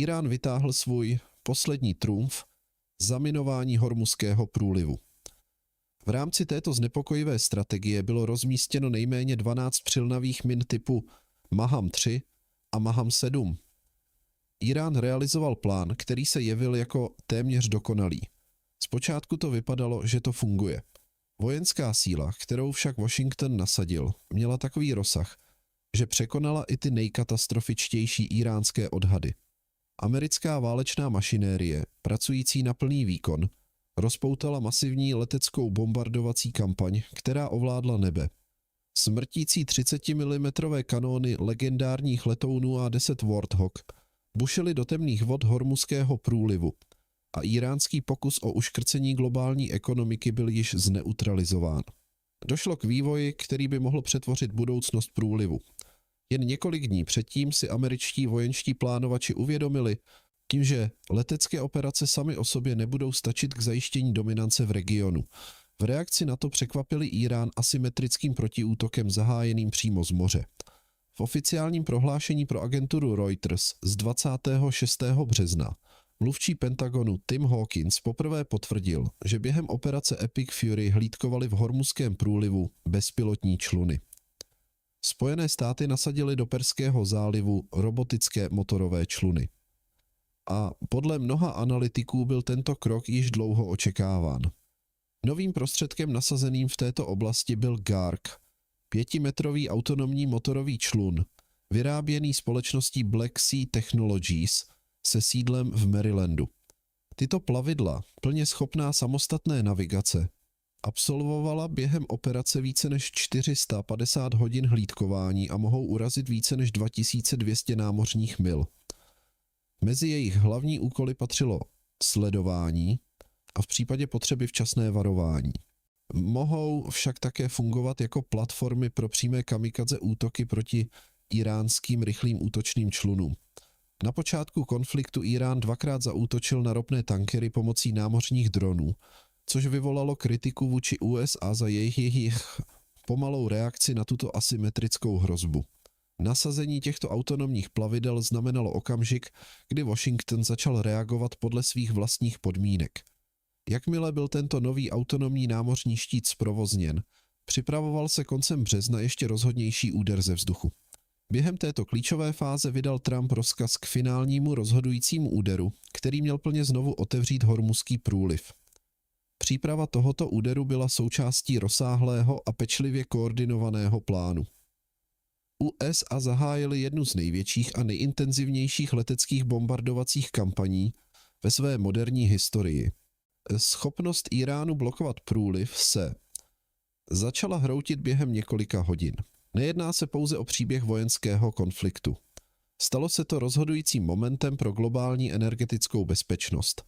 Írán vytáhl svůj poslední trumf, zaminování Hormuzského průlivu. V rámci této znepokojivé strategie bylo rozmístěno nejméně 12 přilnavých min typu Maham-3 a Maham-7. Írán realizoval plán, který se jevil jako téměř dokonalý. Zpočátku to vypadalo, že to funguje. Vojenská síla, kterou však Washington nasadil, měla takový rozsah, že překonala i ty nejkatastrofičtější íránské odhady. Americká válečná mašinérie, pracující na plný výkon, rozpoutala masivní leteckou bombardovací kampaň, která ovládla nebe. Smrtící 30 mm kanóny legendárních letounů A-10 Warthog bušily do temných vod Hormuzského průlivu a íránský pokus o uškrcení globální ekonomiky byl již zneutralizován. Došlo k vývoji, který by mohl přetvořit budoucnost průlivu. Jen několik dní předtím si američtí vojenští plánovači uvědomili, tím, že letecké operace samy o sobě nebudou stačit k zajištění dominance v regionu. V reakci na to překvapili Írán asymetrickým protiútokem zahájeným přímo z moře. V oficiálním prohlášení pro agenturu Reuters z 26. března mluvčí Pentagonu Tim Hawkins poprvé potvrdil, že během operace Epic Fury hlídkovali v Hormuzském průlivu bezpilotní čluny. Spojené státy nasadily do Perského zálivu robotické motorové čluny. A podle mnoha analytiků byl tento krok již dlouho očekáván. Novým prostředkem nasazeným v této oblasti byl GARC, 5metrový autonomní motorový člun, vyráběný společností Black Sea Technologies se sídlem v Marylandu. Tyto plavidla, plně schopná samostatné navigace, absolvovala během operace více než 450 hodin hlídkování a mohou urazit více než 2200 námořních mil. Mezi jejich hlavní úkoly patřilo sledování a v případě potřeby včasné varování. Mohou však také fungovat jako platformy pro přímé kamikadze útoky proti íránským rychlým útočným člunům. Na počátku konfliktu Írán dvakrát zaútočil na ropné tankery pomocí námořních dronů, což vyvolalo kritiku vůči USA za jejich pomalou reakci na tuto asymetrickou hrozbu. Nasazení těchto autonomních plavidel znamenalo okamžik, kdy Washington začal reagovat podle svých vlastních podmínek. Jakmile byl tento nový autonomní námořní štít zprovozněn, připravoval se koncem března ještě rozhodnější úder ze vzduchu. Během této klíčové fáze vydal Trump rozkaz k finálnímu rozhodujícímu úderu, který měl plně znovu otevřít Hormuzský průliv. Příprava tohoto úderu byla součástí rozsáhlého a pečlivě koordinovaného plánu. USA zahájily jednu z největších a nejintenzivnějších leteckých bombardovacích kampaní ve své moderní historii. Schopnost Íránu blokovat průliv se začala hroutit během několika hodin. Nejedná se pouze o příběh vojenského konfliktu. Stalo se to rozhodujícím momentem pro globální energetickou bezpečnost,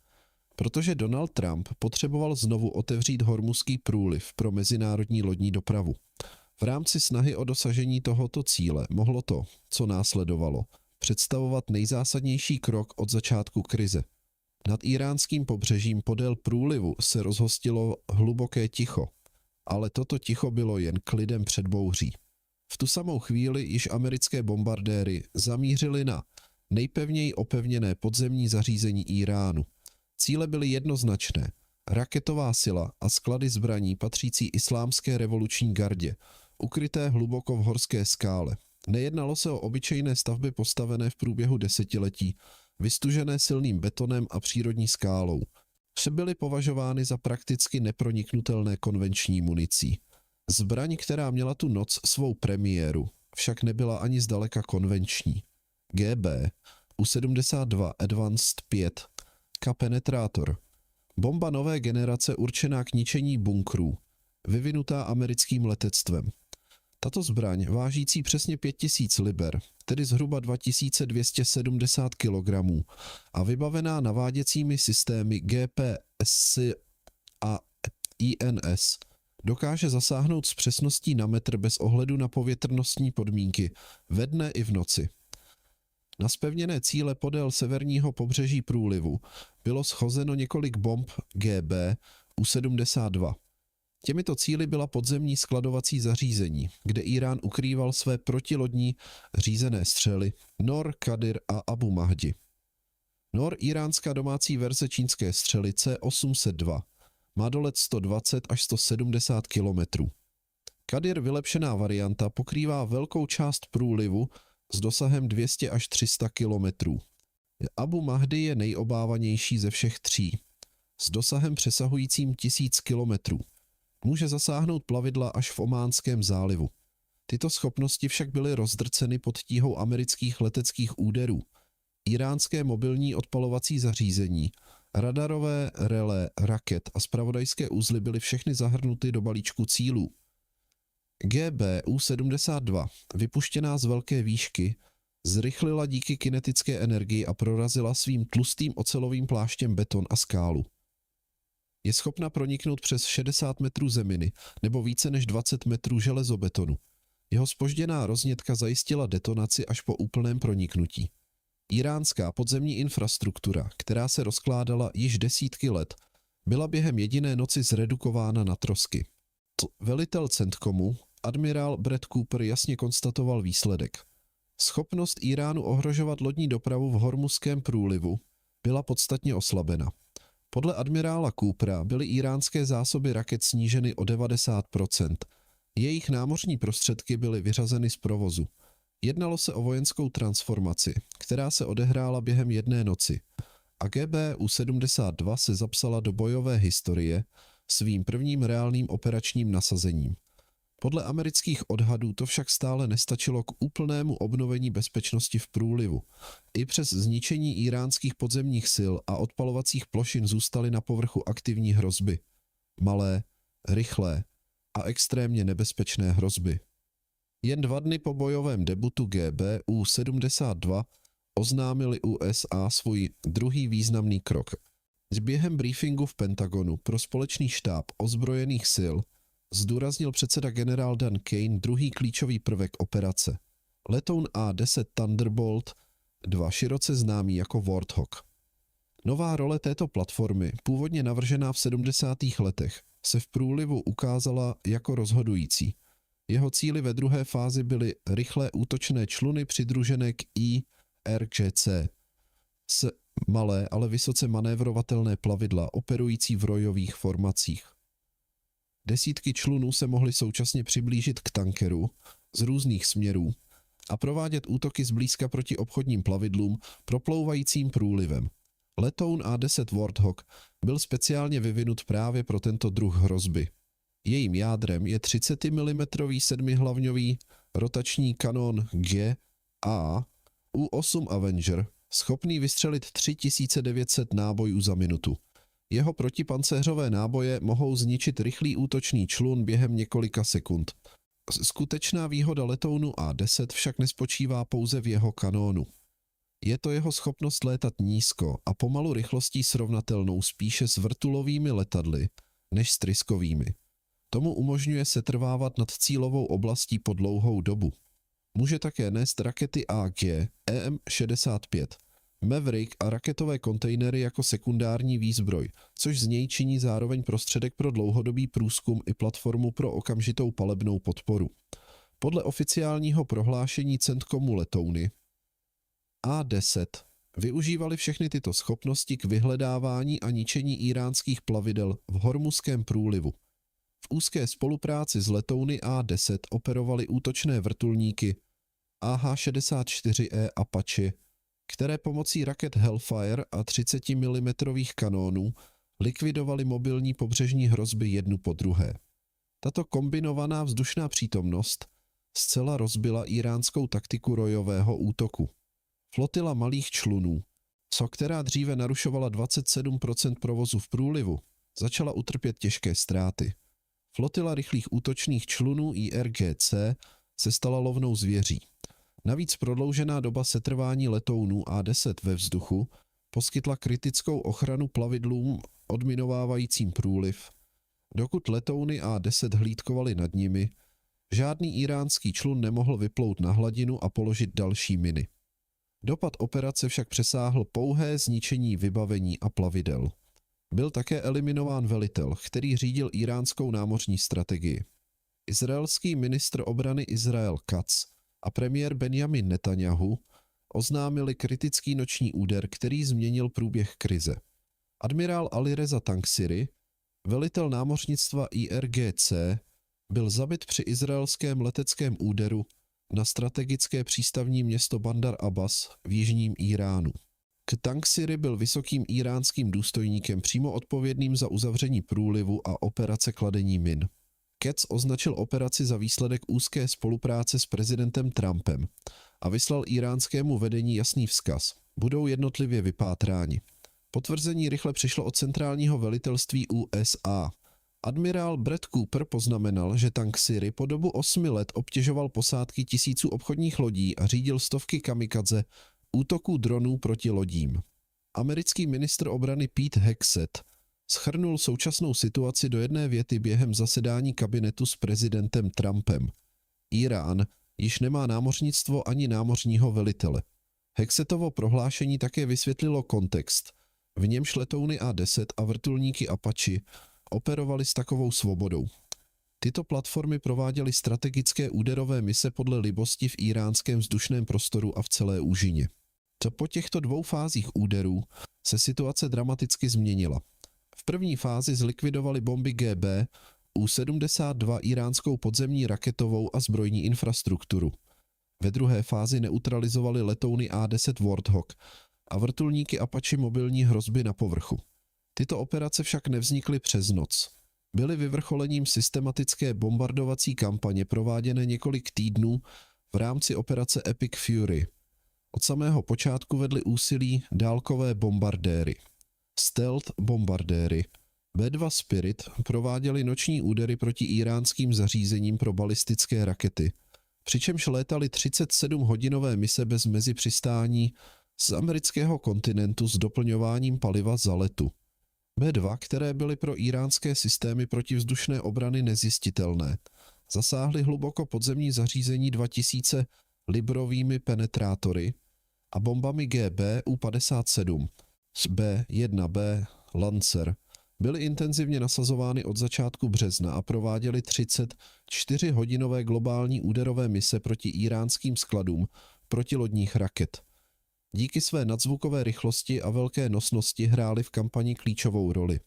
protože Donald Trump potřeboval znovu otevřít Hormuzský průliv pro mezinárodní lodní dopravu. V rámci snahy o dosažení tohoto cíle mohlo to, co následovalo, představovat nejzásadnější krok od začátku krize. Nad íránským pobřežím podél průlivu se rozhostilo hluboké ticho, ale toto ticho bylo jen klidem před bouří. V tu samou chvíli již americké bombardéry zamířily na nejpevněji opevněné podzemní zařízení Íránu. Cíle byly jednoznačné. Raketová sila a sklady zbraní patřící Islámské revoluční gardě, ukryté hluboko v horské skále. Nejednalo se o obyčejné stavby postavené v průběhu desetiletí, vystužené silným betonem a přírodní skálou. Vše byly považovány za prakticky neproniknutelné konvenční municí. Zbraň, která měla tu noc svou premiéru, však nebyla ani zdaleka konvenční. GB U-72 Advanced 5 K-penetrátor. Bomba nové generace určená k ničení bunkrů, vyvinutá americkým letectvem. Tato zbraň, vážící přesně 5000 liber, tedy zhruba 2270 kg a vybavená naváděcími systémy GPS a INS, dokáže zasáhnout s přesností na metr bez ohledu na povětrnostní podmínky, ve dne i v noci. Na zpevněné cíle podél severního pobřeží průlivu bylo schozeno několik bomb GB U-72. Těmito cíli byla podzemní skladovací zařízení, kde Írán ukrýval své protilodní řízené střely Nor, Kadir a Abu Mahdi. NOR, iránská domácí verze čínské střelice 802, má dolet 120 až 170 km. Kadir, vylepšená varianta, pokrývá velkou část průlivu s dosahem 200 až 300 km. Abu Mahdi je nejobávanější ze všech tří, s dosahem přesahujícím 1000 km. Může zasáhnout plavidla až v Ománském zálivu. Tyto schopnosti však byly rozdrceny pod tíhou amerických leteckých úderů. Iránské mobilní odpalovací zařízení, radarové relé raket a zpravodajské uzly byly všechny zahrnuty do balíčku cílů. GBU-72, vypuštěná z velké výšky, zrychlila díky kinetické energii a prorazila svým tlustým ocelovým pláštěm beton a skálu. Je schopna proniknout přes 60 metrů zeminy nebo více než 20 metrů železobetonu. Jeho zpožděná roznětka zajistila detonaci až po úplném proniknutí. Iránská podzemní infrastruktura, která se rozkládala již desítky let, byla během jediné noci zredukována na trosky. Velitel CENTCOMu, admirál Brett Cooper, jasně konstatoval výsledek. Schopnost Iránu ohrožovat lodní dopravu v Hormuzském průlivu byla podstatně oslabena. Podle admirála Coopera byly iránské zásoby raket sníženy o 90%. Jejich námořní prostředky byly vyřazeny z provozu. Jednalo se o vojenskou transformaci, která se odehrála během jedné noci, a GBU-72 se zapsala do bojové historie svým prvním reálným operačním nasazením. Podle amerických odhadů to však stále nestačilo k úplnému obnovení bezpečnosti v průlivu. I přes zničení iránských podzemních sil a odpalovacích plošin zůstaly na povrchu aktivní hrozby. Malé, rychlé a extrémně nebezpečné hrozby. Jen 2 dny po bojovém debutu GBU-72 oznámili USA svůj druhý významný krok. Během briefingu v Pentagonu pro společný štáb ozbrojených sil zdůraznil předseda generál Dan Kane druhý klíčový prvek operace. Letoun A-10 Thunderbolt, 2 široce známý jako Warthog. Nová role této platformy, původně navržená v 70. letech, se v průlivu ukázala jako rozhodující. Jeho cíli ve druhé fázi byly rychlé útočné čluny přidružené k IRGC, malé, ale vysoce manévrovatelné plavidla operující v rojových formacích. Desítky člunů se mohly současně přiblížit k tankeru z různých směrů a provádět útoky zblízka proti obchodním plavidlům proplouvajícím průlivem. Letoun A-10 Warthog byl speciálně vyvinut právě pro tento druh hrozby. Jejím jádrem je 30 mm sedmihlavňový rotační kanon GA U-8 Avenger, schopný vystřelit 3900 nábojů za minutu. Jeho protipancéřové náboje mohou zničit rychlý útočný člun během několika sekund. Skutečná výhoda letounu A-10 však nespočívá pouze v jeho kanónu. Je to jeho schopnost létat nízko a pomalu rychlostí srovnatelnou spíše s vrtulovými letadly než s tryskovými. Tomu umožňuje setrvávat nad cílovou oblastí po dlouhou dobu. Může také nést rakety AG, EM-65, Maverick a raketové kontejnery jako sekundární výzbroj, což z něj činí zároveň prostředek pro dlouhodobý průzkum i platformu pro okamžitou palebnou podporu. Podle oficiálního prohlášení CENTCOMu letouny A-10 využívali všechny tyto schopnosti k vyhledávání a ničení iránských plavidel v Hormuzském průlivu. V úzké spolupráci s letouny A-10 operovaly útočné vrtulníky AH-64E Apache, které pomocí raket Hellfire a 30 mm kanónů likvidovaly mobilní pobřežní hrozby jednu po druhé. Tato kombinovaná vzdušná přítomnost zcela rozbila iránskou taktiku rojového útoku. Flotila malých člunů, která dříve narušovala 27% provozu v průlivu, začala utrpět těžké ztráty. Flotila rychlých útočných člunů IRGC se stala lovnou zvěří. Navíc prodloužená doba setrvání letounů A-10 ve vzduchu poskytla kritickou ochranu plavidlům odminovávajícím průliv. Dokud letouny A-10 hlídkovaly nad nimi, žádný iránský člun nemohl vyplout na hladinu a položit další miny. Dopad operace však přesáhl pouhé zničení vybavení a plavidel. Byl také eliminován velitel, který řídil iránskou námořní strategii. Izraelský ministr obrany Izrael Katz a premiér Benjamin Netanjahu oznámili kritický noční úder, který změnil průběh krize. Admirál Alireza Tangsiri, velitel námořnictva IRGC, byl zabit při izraelském leteckém úderu na strategické přístavní město Bandar Abbas v jižním Íránu. Tangsiri byl vysokým íránským důstojníkem přímo odpovědným za uzavření průlivu a operace kladení min. Katz označil operaci za výsledek úzké spolupráce s prezidentem Trumpem a vyslal íránskému vedení jasný vzkaz. Budou jednotlivě vypátráni. Potvrzení rychle přišlo od centrálního velitelství USA. Admirál Brett Cooper poznamenal, že Tangsiri po dobu 8 let obtěžoval posádky tisíců obchodních lodí a řídil stovky kamikadze útoků dronů proti lodím. Americký ministr obrany Pete Hegseth shrnul současnou situaci do jedné věty během zasedání kabinetu s prezidentem Trumpem. Irán již nemá námořnictvo ani námořního velitele. Hegsethovo prohlášení také vysvětlilo kontext, v němž letouny A-10 a vrtulníky Apache operovaly s takovou svobodou. Tyto platformy prováděly strategické úderové mise podle libosti v íránském vzdušném prostoru a v celé úžině. Po těchto 2 fázích úderů se situace dramaticky změnila. V první fázi zlikvidovali bomby GB U-72 iránskou podzemní raketovou a zbrojní infrastrukturu. Ve druhé fázi neutralizovali letouny A-10 Warthog a vrtulníky Apache mobilní hrozby na povrchu. Tyto operace však nevznikly přes noc. Byly vyvrcholením systematické bombardovací kampaně prováděné několik týdnů v rámci operace Epic Fury. Od samého počátku vedly úsilí dálkové bombardéry. Stealth bombardéry B-2 Spirit prováděly noční údery proti íránským zařízením pro balistické rakety, přičemž létaly 37-hodinové mise bez mezipřistání z amerického kontinentu s doplňováním paliva za letu. B-2, které byly pro íránské systémy protivzdušné obrany nezjistitelné, zasáhly hluboko podzemní zařízení 2000 librovými penetrátory a bombami GB U-57 z B-1B Lancer byly intenzivně nasazovány od začátku března a prováděly 34-hodinové globální úderové mise proti íránským skladům protilodních raket. Díky své nadzvukové rychlosti a velké nosnosti hrály v kampani klíčovou roli.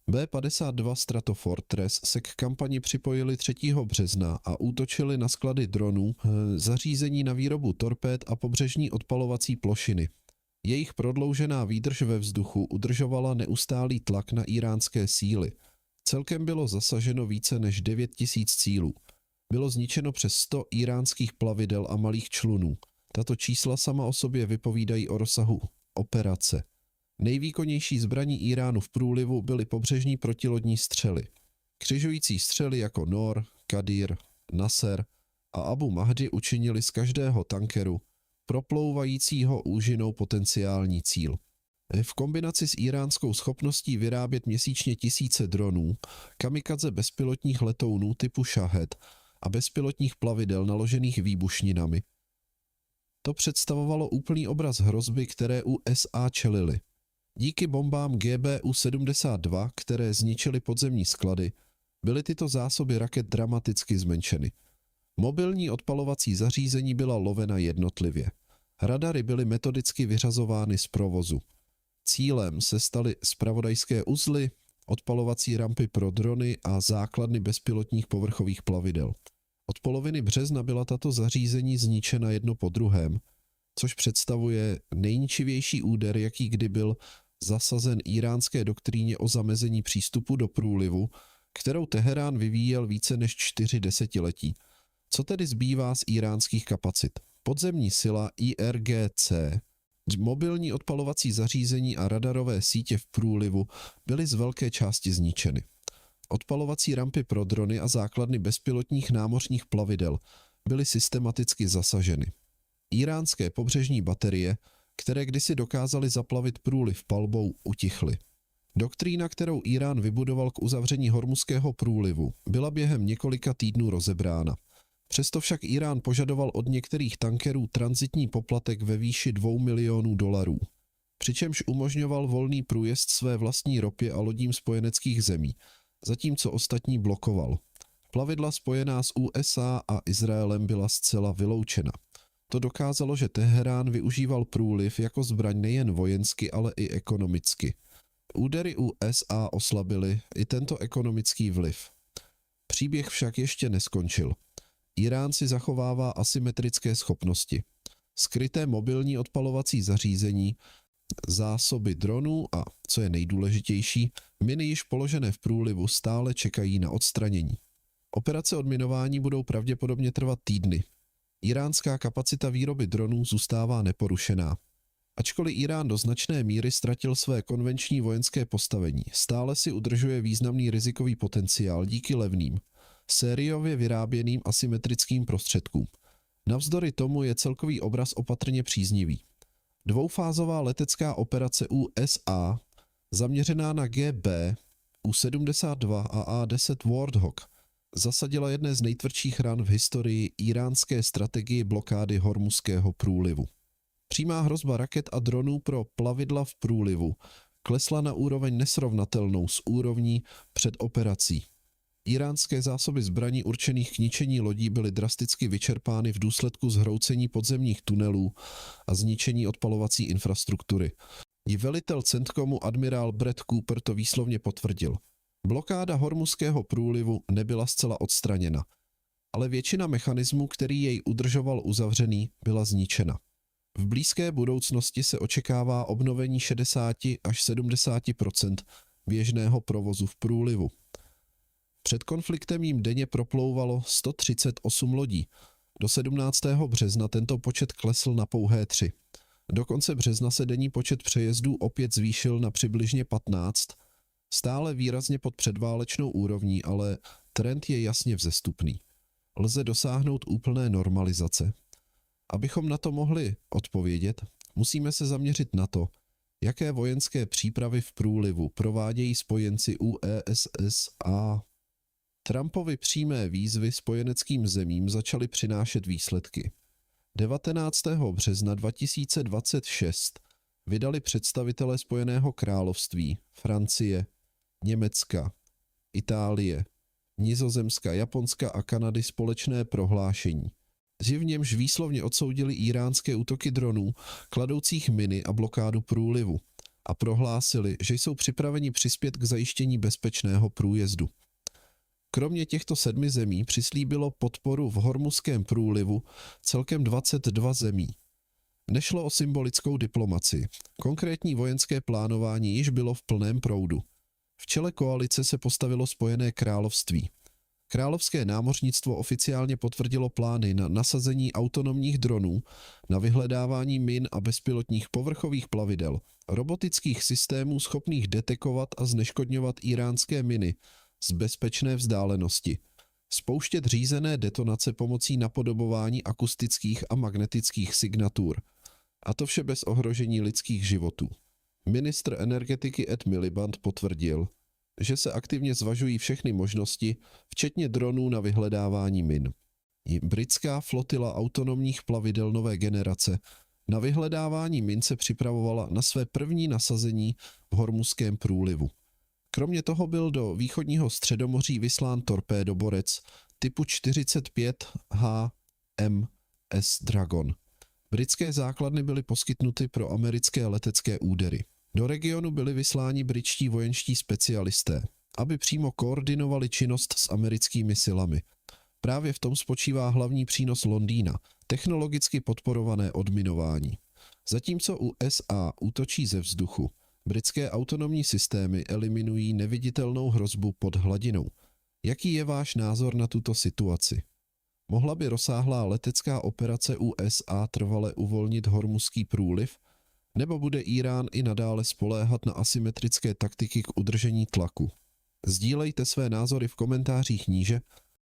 B-52 Stratofortress se k kampani připojili 3. března a útočili na sklady dronů, zařízení na výrobu torpéd a pobřežní odpalovací plošiny. Jejich prodloužená výdrž ve vzduchu udržovala neustálý tlak na íránské síly. Celkem bylo zasaženo více než 9 000 cílů. Bylo zničeno přes 100 íránských plavidel a malých člunů. Tato čísla sama o sobě vypovídají o rozsahu operace. Nejvýkonnější zbraní Íránu v průlivu byly pobřežní protilodní střely. Křižující střely jako Nor, Kadir, Nasser a Abu Mahdi učinili z každého tankeru proplouvajícího úžinou potenciální cíl. V kombinaci s íránskou schopností vyrábět měsíčně tisíce dronů, kamikadze bezpilotních letounů typu Shahed a bezpilotních plavidel naložených výbušninami, to představovalo úplný obraz hrozby, které USA čelily. Díky bombám GBU-72, které zničily podzemní sklady, byly tyto zásoby raket dramaticky zmenšeny. Mobilní odpalovací zařízení byla lovena jednotlivě. Radary byly metodicky vyřazovány z provozu. Cílem se staly zpravodajské uzly, odpalovací rampy pro drony a základny bezpilotních povrchových plavidel. Od poloviny března byla tato zařízení zničena jedno po druhém, což představuje nejničivější úder, jaký kdy byl zasazen íránské doktríně o zamezení přístupu do průlivu, kterou Teherán vyvíjel více než 4 desetiletí. Co tedy zbývá z íránských kapacit? Podzemní sila IRGC, mobilní odpalovací zařízení a radarové sítě v průlivu byly z velké části zničeny. Odpalovací rampy pro drony a základny bezpilotních námořních plavidel byly systematicky zasaženy. Íránské pobřežní baterie, které kdysi dokázaly zaplavit průliv palbou, utichly. Doktrína, kterou Irán vybudoval k uzavření Hormuzského průlivu, byla během několika týdnů rozebrána. Přesto však Irán požadoval od některých tankerů tranzitní poplatek ve výši $2 milionů, přičemž umožňoval volný průjezd své vlastní ropě a lodím spojeneckých zemí, zatímco ostatní blokoval. Plavidla spojená s USA a Izraelem byla zcela vyloučena. To dokázalo, že Teherán využíval průliv jako zbraň nejen vojensky, ale i ekonomicky. Údery USA oslabily i tento ekonomický vliv. Příběh však ještě neskončil. Irán si zachovává asymetrické schopnosti. Skryté mobilní odpalovací zařízení, zásoby dronů a, co je nejdůležitější, miny již položené v průlivu stále čekají na odstranění. Operace odminování budou pravděpodobně trvat týdny. Iránská kapacita výroby dronů zůstává neporušená. Ačkoliv Irán do značné míry ztratil své konvenční vojenské postavení, stále si udržuje významný rizikový potenciál díky levným, sériově vyráběným asymetrickým prostředkům. Navzdory tomu je celkový obraz opatrně příznivý. Dvoufázová letecká operace USA, zaměřená na GB, U-72 a A-10 Warthog, zasadila jedné z nejtvrdších ran v historii iránské strategii blokády Hormuzského průlivu. Přímá hrozba raket a dronů pro plavidla v průlivu klesla na úroveň nesrovnatelnou s úrovní před operací. Iránské zásoby zbraní určených k ničení lodí byly drasticky vyčerpány v důsledku zhroucení podzemních tunelů a zničení odpalovací infrastruktury. I velitel CENTCOMu admirál Brett Cooper to výslovně potvrdil. Blokáda Hormuzského průlivu nebyla zcela odstraněna, ale většina mechanismů, který jej udržoval uzavřený, byla zničena. V blízké budoucnosti se očekává obnovení 60 až 70% běžného provozu v průlivu. Před konfliktem jim denně proplouvalo 138 lodí. Do 17. března tento počet klesl na pouhé 3. Do konce března se denní počet přejezdů opět zvýšil na přibližně 15, stále výrazně pod předválečnou úrovní, ale trend je jasně vzestupný. Lze dosáhnout úplné normalizace. Abychom na to mohli odpovědět, musíme se zaměřit na to, jaké vojenské přípravy v průlivu provádějí spojenci USA. Trumpovy přímé výzvy spojeneckým zemím začaly přinášet výsledky. 19. března 2026 vydali představitelé Spojeného království, Francie, Německa, Itálie, Nizozemska, Japonska a Kanady společné prohlášení, v němž výslovně odsoudili iránské útoky dronů, kladoucích miny a blokádu průlivu a prohlásili, že jsou připraveni přispět k zajištění bezpečného průjezdu. Kromě těchto 7 zemí přislíbilo podporu v Hormuzském průlivu celkem 22 zemí. Nešlo o symbolickou diplomaci. Konkrétní vojenské plánování již bylo v plném proudu. V čele koalice se postavilo Spojené království. Královské námořnictvo oficiálně potvrdilo plány na nasazení autonomních dronů, na vyhledávání min a bezpilotních povrchových plavidel, robotických systémů schopných detekovat a zneškodňovat iránské miny z bezpečné vzdálenosti, spouštět řízené detonace pomocí napodobování akustických a magnetických signatur, a to vše bez ohrožení lidských životů. Ministr energetiky Ed Miliband potvrdil, že se aktivně zvažují všechny možnosti, včetně dronů na vyhledávání min. I britská flotila autonomních plavidel nové generace na vyhledávání min se připravovala na své první nasazení v Hormuzském průlivu. Kromě toho byl do východního Středomoří vyslán torpédoborec typu 45 HMS Dragon. Britské základny byly poskytnuty pro americké letecké údery. Do regionu byli vysláni britští vojenští specialisté, aby přímo koordinovali činnost s americkými silami. Právě v tom spočívá hlavní přínos Londýna, technologicky podporované odminování. Zatímco USA útočí ze vzduchu, britské autonomní systémy eliminují neviditelnou hrozbu pod hladinou. Jaký je váš názor na tuto situaci? Mohla by rozsáhlá letecká operace USA trvale uvolnit Hormuzský průliv, nebo bude Irán i nadále spoléhat na asymetrické taktiky k udržení tlaku? Sdílejte své názory v komentářích níže